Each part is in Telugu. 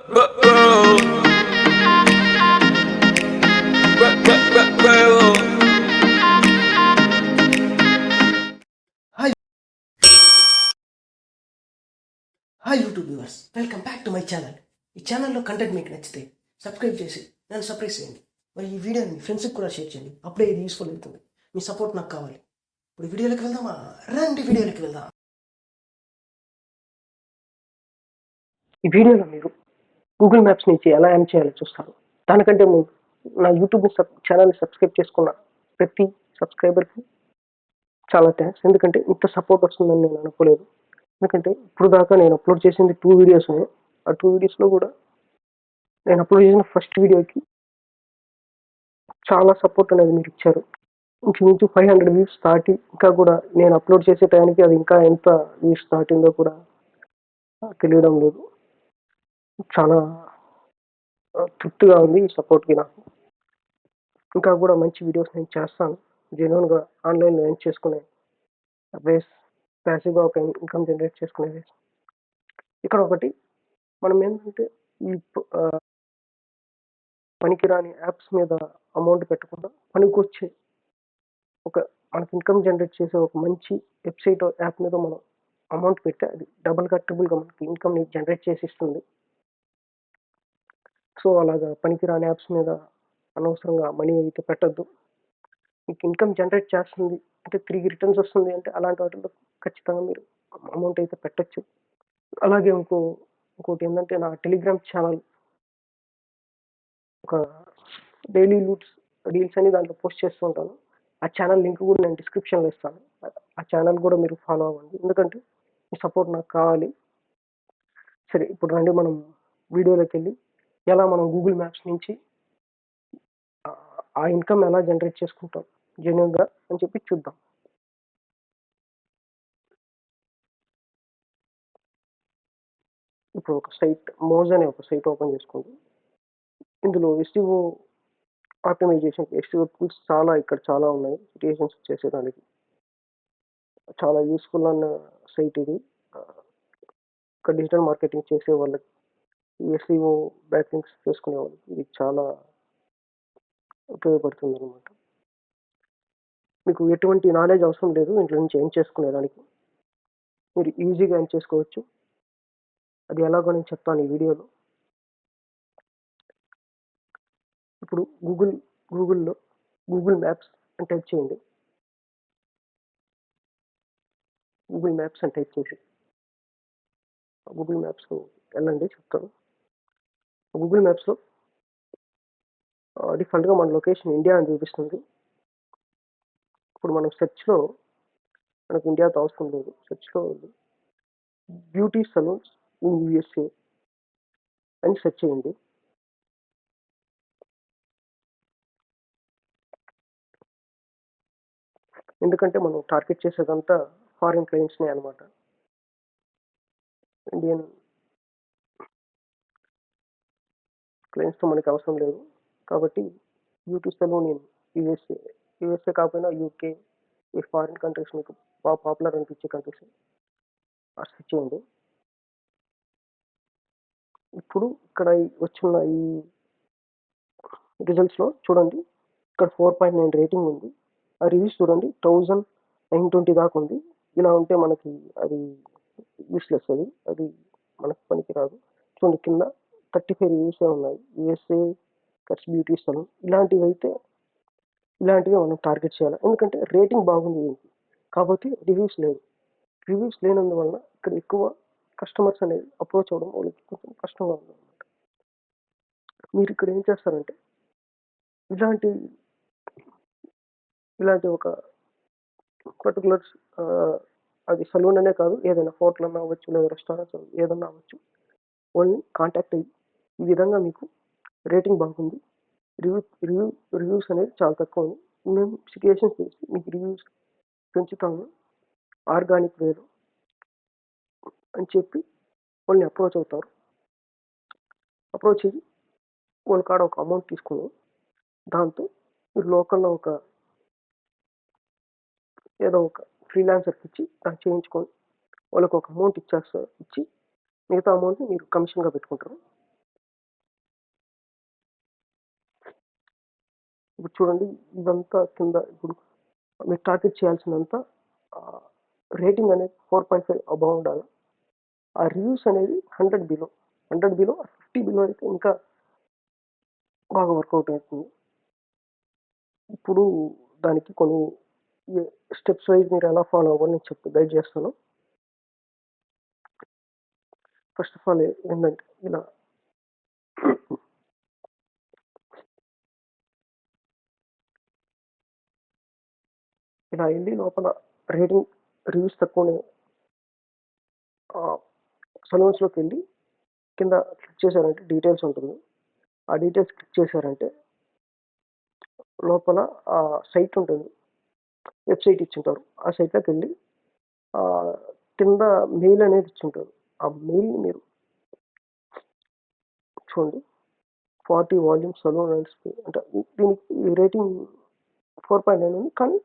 Hi YouTube viewers, welcome back to my channel. ఈ ఛానల్లో కంటెంట్ మీకు నచ్చితే సబ్స్క్రైబ్ చేసి నన్ను సర్ప్రైజ్ చేయండి. మరి ఈ వీడియోని మీ ఫ్రెండ్స్కి కూడా షేర్ చేయండి. అప్పుడే ఇది యూస్ఫుల్ అవుతుంది. మీ సపోర్ట్ నాకు కావాలి. ఇప్పుడు వీడియోలోకి వెళ్దామా? రండి వీడియోలోకి వెళ్దాం. ఈ వీడియోలో మీరు గూగుల్ మ్యాప్స్ నుంచి ఎలా యాడ్ చేయాలో చూస్తారు. దానికంటే ముందు నా యూట్యూబ్ ఛానల్ని సబ్స్క్రైబ్ చేసుకున్న ప్రతి సబ్స్క్రైబర్కి చాలా థ్యాంక్స్. ఎందుకంటే ఇంత సపోర్ట్ వస్తుందని నేను అనుకోలేదు. ఎందుకంటే ఇప్పుడు దాకా నేను అప్లోడ్ చేసింది 2 వీడియోస్ ఉన్నాయి. ఆ 2 వీడియోస్లో కూడా నేను అప్లోడ్ చేసిన ఫస్ట్ వీడియోకి చాలా సపోర్ట్ అనేది మీరు ఇచ్చారు. ఇంచుమించు 500 వ్యూస్ దాటి, ఇంకా కూడా నేను అప్లోడ్ చేసే టైంకి అది ఇంకా ఎంత వ్యూస్ దాటిందో కూడా తెలియడం లేదు. చాలా తృప్తిగా ఉంది ఈ సపోర్ట్కి. నాకు ఇంకా కూడా మంచి వీడియోస్ నేను చేస్తాను. జెన్యూన్గా ఆన్లైన్లో ఎర్న్ చేసుకునే వేస్, ప్యాసివ్గా ఒక ఇన్కమ్ జనరేట్ చేసుకునే వేస్. ఇక్కడ ఒకటి మనం ఏంటంటే ఈ పనికిరాని యాప్స్ మీద అమౌంట్ పెట్టకుండా పనికొచ్చే మనకి ఇన్కమ్ జనరేట్ చేసే ఒక మంచి వెబ్సైట్ యాప్ మీద మనం అమౌంట్ పెడితే అది డబుల్గా ట్రిపుల్గా మనకి ఇన్కమ్ని జనరేట్ చేసి ఇస్తుంది. సో అలాగా పనికిరాని యాప్స్ మీద అనవసరంగా మనీ అయితే పెట్టద్దు. మీకు ఇన్కమ్ జనరేట్ చేస్తుంది అంటే తిరిగి రిటర్న్స్ వస్తుంది అంటే అలాంటి వాటిలో ఖచ్చితంగా మీరు అమౌంట్ అయితే పెట్టచ్చు. అలాగే ఇంకోటి ఏంటంటే నా టెలిగ్రామ్ ఛానల్ ఒక డైలీ రీల్స్ అని దాంట్లో పోస్ట్ చేస్తూ ఉంటాను. ఆ ఛానల్ లింక్ కూడా నేను డిస్క్రిప్షన్లో ఇస్తాను. ఆ ఛానల్ కూడా మీరు ఫాలో అవ్వండి, ఎందుకంటే మీ సపోర్ట్ నాకు కావాలి. సరే, ఇప్పుడు రండి మనం వీడియోలోకి వెళ్ళి ఎలా మనం గూగుల్ మ్యాప్స్ నుంచి ఆ ఇన్కమ్ ఎలా జనరేట్ చేసుకుంటాం జెన్యూన్గా అని చెప్పి చూద్దాం. ఇప్పుడు ఒక సైట్ మోజ్ అనే ఒక సైట్ ఓపెన్ చేసుకోండి. ఇందులో ఎస్టిఓ ఆప్టిమైజేషన్, ఎస్టిఓ టూల్స్ చాలా ఉన్నాయి. సిట్యుయేషన్స్ చేసేదానికి చాలా యూస్ఫుల్ అన్న సైట్ ఇది. ఒక డిజిటల్ మార్కెటింగ్ చేసే వాళ్ళకి, ఎస్ఈఓ బ్యాక్లింక్స్ చేసుకునే వాళ్ళకి ఇది చాలా ఉపయోగపడుతుంది అనమాట. మీకు ఎటువంటి నాలెడ్జ్ అవసరం లేదు ఇంట్లో నుంచి ఏం చేసుకునేదానికి. మీరు ఈజీగా ఏం చేసుకోవచ్చు. అది ఎలాగో నేను చెప్తాను ఈ వీడియోలో. ఇప్పుడు గూగుల్లో గూగుల్ మ్యాప్స్ అని టైప్ చేయండి. గూగుల్ మ్యాప్స్ అని టైప్ చేసి గూగుల్ మ్యాప్స్లో వెళ్ళండి, చెప్తాను. గూగుల్ మ్యాప్స్లో డిఫాల్ట్గా మన లొకేషన్ ఇండియా అని చూపిస్తుంది. ఇప్పుడు మనం సెర్చ్లో మనకు ఇండియాతో అవసరం లేదు. సెర్చ్లో బ్యూటీ సలూన్స్ ఇన్ యూఎస్ఏ అని సెర్చ్ చేయండి. ఎందుకంటే మనం టార్గెట్ చేసేదంతా ఫారిన్ క్లయింట్స్నే అనమాట. ఇండియన్ క్లయింట్స్తో మనకి అవసరం లేదు. కాబట్టి బ్యూటీ సలూన్ ఇన్ యూఎస్ఏ కాకపోయినా యూకే, ఈ ఫారిన్ కంట్రీస్ మీకు బాగా పాపులర్ అనిపించే కంట్రీస్ సెర్చ్ చేయండి. ఇప్పుడు ఇక్కడ వచ్చిన ఈ రిజల్ట్స్లో చూడండి, ఇక్కడ 4.9 రేటింగ్ ఉంది. ఆ రివ్యూస్ చూడండి, 1920 దాకా ఉంది. ఇలా ఉంటే మనకి అది యూస్లెస్, అది మనకు పనికి రాదు. చూడండి, కింద 35 రివ్యూసే ఉన్నాయి. యూఎస్ఏ కట్స్ బ్యూటీ సలూన్ ఇలాంటివి మనం టార్గెట్ చేయాలి. ఎందుకంటే రేటింగ్ బాగుంది దీనికి, కాబట్టి రివ్యూస్ లేనందువల్ల ఇక్కడ ఎక్కువ కస్టమర్స్ అనేది అప్రోచ్ అవ్వడం వాళ్ళకి కొంచెం కష్టంగా ఉంది అనమాట. మీరు ఇక్కడ ఏం చేస్తారంటే ఇలాంటి ఒక పర్టికులర్ అది సలూన్ అనే కాదు, ఏదైనా హోటల్ అన్నా అవ్వచ్చు, లేదా రెస్టారెంట్స్ ఏదన్నా అవ్వచ్చు, వాళ్ళని కాంటాక్ట్ అయ్యి ఈ విధంగా మీకు రేటింగ్ బాగుంది, రివ్యూస్ అనేది చాలా తక్కువ ఉంది, మేము సిట్యుయేషన్ చేసి మీకు రివ్యూస్ పెంచుతాము ఆర్గానిక్ వేలో అని చెప్పి వాళ్ళని అప్రోచ్ అయ్యి వాళ్ళ కాడ ఒక అమౌంట్ తీసుకుని, దాంతో మీరు లోకల్లో ఏదో ఒక ఫ్రీలాన్సర్కి ఇచ్చి దాన్ని చేయించుకొని వాళ్ళకి ఒక అమౌంట్ ఇచ్చి మిగతా అమౌంట్ని మీరు కమిషన్గా పెట్టుకుంటారు. ఇప్పుడు చూడండి, ఇదంతా కింద ఇప్పుడు మీరు టార్గెట్ చేయాల్సినంత రేటింగ్ అనేది 4.5 అబౌవ్ ఉండాలి. ఆ రివ్యూస్ అనేది 100 బిలో 50 బిలో అయితే ఇంకా బాగా వర్కౌట్ అవుతుంది. ఇప్పుడు దానికి కొన్ని స్టెప్స్ వైజ్ మీరు ఎలా ఫాలో అవ్వాలి నేను గైడ్ చేస్తాను. ఫస్ట్ ఆఫ్ ఆల్ ఏంటంటే ఇలా వెళ్ళి లోపల రేటింగ్ రివ్యూస్ తక్కువనే సలూన్స్లోకి వెళ్ళి కింద క్లిక్ చేశారంటే డీటెయిల్స్ ఉంటుంది. ఆ డీటెయిల్స్ క్లిక్ చేశారంటే లోపల సైట్ ఉంటుంది, వెబ్సైట్ ఇచ్చింటారు. ఆ సైట్లోకి వెళ్ళి కింద మెయిల్ అనేది ఇచ్చింటారు. ఆ మెయిల్ని మీరు చూడండి, 40 వాల్యూమ్స్ సలూన్ అంటే దీనికి రేటింగ్ 4.9 ఉంది, కానీ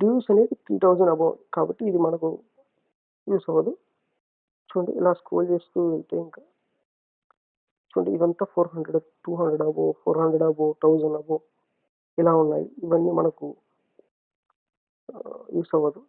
రివ్యూస్ అనేది 3000 అబౌవ్, కాబట్టి ఇది మనకు యూస్ అవ్వదు. చూడండి, ఇలా స్క్రోల్ చేస్తూ వెళ్తే ఇంకా చూడండి, ఇవంతా 400, 200 అబౌవ్, 400 అబౌవ్, 1000 అబౌవ్ ఇలా ఉన్నాయి. ఇవన్నీ మనకు యూస్ అవ్వదు.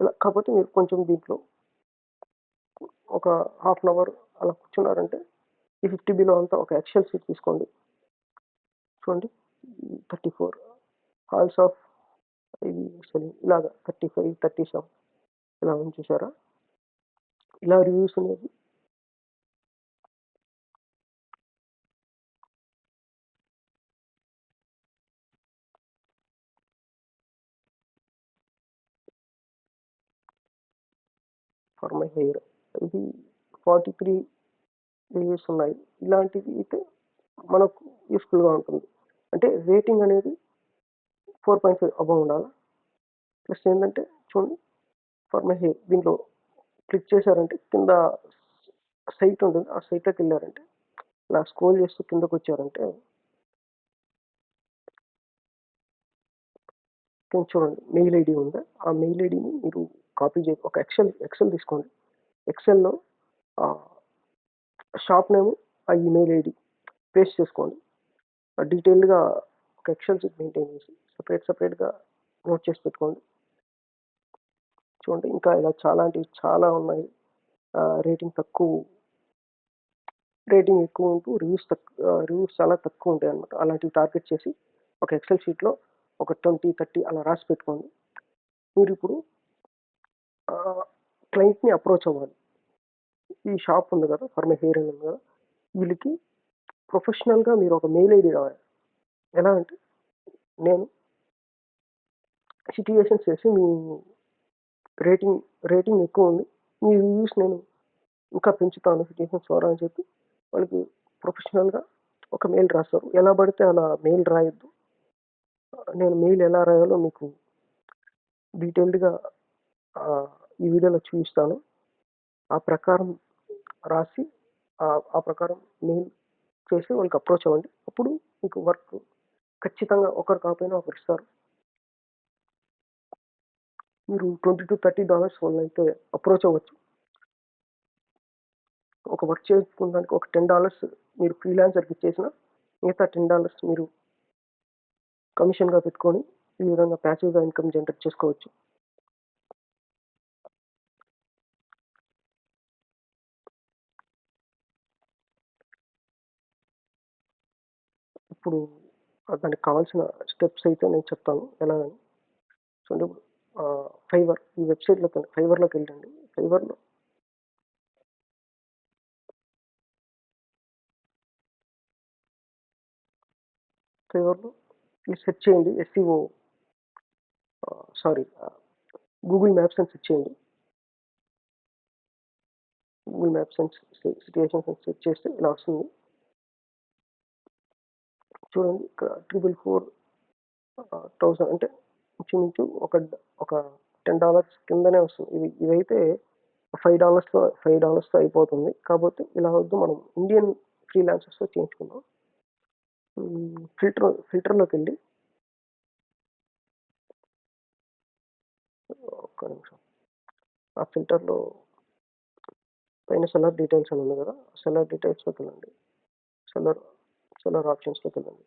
ఇలా కాకపోతే మీరు కొంచెం దీంట్లో ఒక హాఫ్ అన్ అవర్ అలా కూర్చున్నారంటే ఈ 50 బిలో అంతా ఒక ఎక్సెల్ షీట్ తీసుకోండి. చూడండి, 34 హాల్స్ ఆఫ్ ఇది ఇలాగా 35, 37 ఇలా ఉంది చూసారా. ఇలా రివ్యూస్ అనేది ఫర్ మై హెయిర్ ఇది 43 రివ్యూస్ ఉన్నాయి. ఇలాంటివి అయితే మనకు యూస్ఫుల్గా ఉంటుంది. అంటే రేటింగ్ అనేది 4.5 అబౌవ్ ఉండాలి. ప్లస్ ఏంటంటే చూడండి, ఫర్ మై హెయిర్ దీంట్లో క్లిక్ చేశారంటే కింద సైట్ ఉంటుంది. ఆ సైట్లోకి వెళ్ళారంటే ఇలా స్క్రోల్ చేస్తూ కిందకు వచ్చారంటే కింద చూడండి మెయిల్ ఐడి ఉంది. ఆ మెయిల్ ఐడిని మీరు కాపీ చేసి ఒక ఎక్సెల్ తీసుకోండి. ఎక్సెల్లో షాప్ నేమ్, ఆ ఈమెయిల్ ఐడి పేస్ట్ చేసుకోండి. డీటెయిల్డ్గా ఒక ఎక్సెల్ షీట్ మెయింటైన్ చేసి సపరేట్గా నోట్ చేసి పెట్టుకోండి. చూడండి, ఇంకా ఇలా చాలా ఉన్నాయి. రేటింగ్ ఎక్కువ ఉంటూ రివ్యూస్ చాలా తక్కువ ఉంటాయి అన్నమాట. అలాంటివి టార్గెట్ చేసి ఒక ఎక్సెల్ షీట్లో ఒక 20, 30 అలా రాసి పెట్టుకోండి. మీరు ఇప్పుడు క్లయింట్ని అప్రోచ్ అవ్వాలి. ఈ షాప్ ఉంది కదా, ఫర్ మై హెయిర్ అని ఉంది కదా, వీళ్ళకి ప్రొఫెషనల్గా మీరు ఒక మెయిల్ ఐడి రావాలి. ఎలా అంటే నేను సిట్యుయేషన్స్ చేసి మీ రేటింగ్ ఎక్కువ ఉంది, మీ రివ్యూస్ నేను ఇంకా పెంచుతాను సిట్యుయేషన్స్ ద్వారా అని చెప్పి వాళ్ళకి ప్రొఫెషనల్గా ఒక మెయిల్ రాస్తారు. ఎలా పడితే అలా మెయిల్ రాయొద్దు. నేను మెయిల్ ఎలా రాయాలో మీకు డీటెయిల్డ్గా ఈ వీడియోలో చూపిస్తాను. ఆ ప్రకారం రాసి ఆ ప్రకారం మెయిల్ చేసి వాళ్ళకి అప్రోచ్ అవ్వండి. అప్పుడు మీకు వర్క్ ఖచ్చితంగా ఒకరు కాకపోయినా ఒకరు ఇస్తారు. మీరు $20 to $30 వాళ్ళైతే అప్రోచ్ అవ్వచ్చు. ఒక వర్క్ చేసుకున్నానికి ఒక $10 మీరు ఫ్రీలాన్సర్కి ఇచ్చేసిన మిగతా $10 మీరు కమిషన్గా పెట్టుకొని ఈ విధంగా ప్యాసివ్గా ఇన్కమ్ జనరేట్ చేసుకోవచ్చు. ఇప్పుడు దానికి కావాల్సిన స్టెప్స్ అయితే నేను చెప్తాను ఎలాగని. చూడండి, ఇప్పుడు ఫైవర్ ఈ వెబ్సైట్లోకి ఫైవర్లోకి వెళ్ళండి. ఫైవర్లో సెర్చ్ చేయండి ఎస్ఈఓ గూగుల్ మ్యాప్స్ అని సెర్చ్ చేయండి. గూగుల్ మ్యాప్స్ అండ్ సిట్యుయేషన్స్ అని సెర్చ్ చేస్తే ఇలా వస్తుంది. చూడండి, ఇక్కడ 444,000 అంటే ఇంచుమించు ఒక $10 కిందనే వస్తుంది. ఇదైతే $5తో అయిపోతుంది. కాకపోతే ఇలా వద్దు, మనం ఇండియన్ ఫ్రీలాన్సర్స్తో చేయించుకుందాం. ఫిల్టర్లోకి వెళ్ళి ఒక్క నిమిషం, ఆ ఫిల్టర్లో పైన సెల్లర్ డీటెయిల్స్ అని ఉంది కదా, సెల్లర్ డీటెయిల్స్లోకి వెళ్ళండి. సెల్లర్ ఆప్షన్స్లోకి వెళ్ళండి.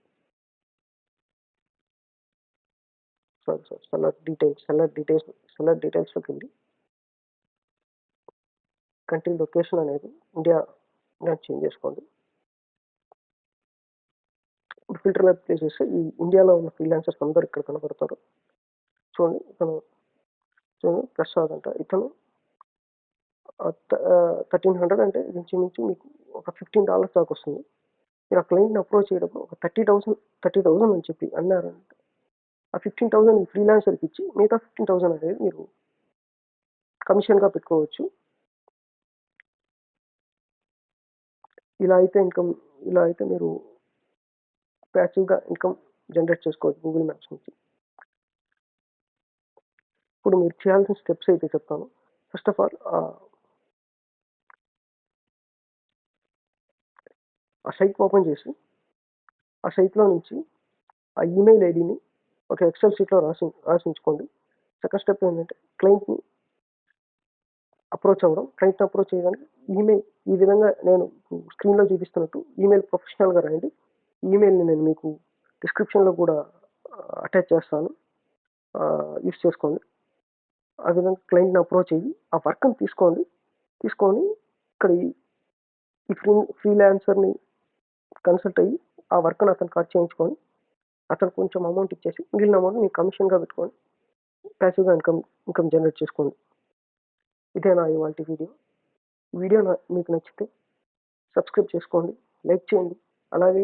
సెల్లర్ డీటెయిల్స్లోకి వెళ్ళి కంట్రీ లొకేషన్ అనేది ఇండియా చేంజ్ చేసుకోండి. ఇప్పుడు ఫిల్టర్ వైపు ప్లే చేస్తే ఈ ఇండియాలో ఉన్న ఫ్రీలాన్సర్స్ అందరూ ఇక్కడ కనబడతారు. చూడండి చూడండి ప్రసాద్ అంట ఇతను 1300 అంటే ఇంచుమించు మీకు ఒక $15 దాకా వస్తుంది. మీరు ఆ క్లయింట్ని అప్రోచ్ చేయడప్పుడు ఒక 30,000 అని చెప్పి అన్నారంటే ఆ 15,000 ఫ్రీలాన్సర్కి ఇచ్చి మిగతా 15,000 అనేది మీరు కమిషన్గా పెట్టుకోవచ్చు. ఇలా అయితే మీరు ప్యాసివ్గా ఇన్కమ్ జనరేట్ చేసుకోవచ్చు గూగుల్ మ్యాప్స్ నుంచి. ఇప్పుడు మీరు చేయాల్సిన స్టెప్స్ అయితే చెప్తాను. ఫస్ట్ ఆఫ్ ఆల్ ఆ సైట్ ఓపెన్ చేసి ఆ సైట్లో నుంచి ఆ ఈమెయిల్ ఐడిని ఒక ఎక్సెల్ షీట్లో రాసించుకోండి. సెకండ్ స్టెప్ ఏంటంటే క్లయింట్ని అప్రోచ్ అవ్వడం. క్లయింట్ని అప్రోచ్ చేయడానికి ఈమెయిల్ ఈ విధంగా నేను స్క్రీన్లో చూపిస్తున్నట్టు ఈమెయిల్ ప్రొఫెషనల్గా రాయండి. ఈమెయిల్ని నేను మీకు డిస్క్రిప్షన్లో కూడా అటాచ్ చేస్తాను, యూస్ చేసుకోండి. ఆ విధంగా క్లయింట్ని అప్రోచ్ అయ్యి ఆ వర్క్ని తీసుకొని ఇక్కడ ఈ ఫ్రీలాన్సర్ని కన్సల్ట్ అయ్యి ఆ వర్క్ని అతను కట్ చేయించుకొని అతను కొంచెం అమౌంట్ ఇచ్చేసి మిగిలిన అమౌంట్ మీకు కమిషన్గా పెట్టుకొని ప్యాసివ్గా ఇన్కమ్ జనరేట్ చేసుకోండి. ఇదే నా ఇవాళ వీడియో మీకు నచ్చితే సబ్స్క్రైబ్ చేసుకోండి, లైక్ చేయండి. అలాగే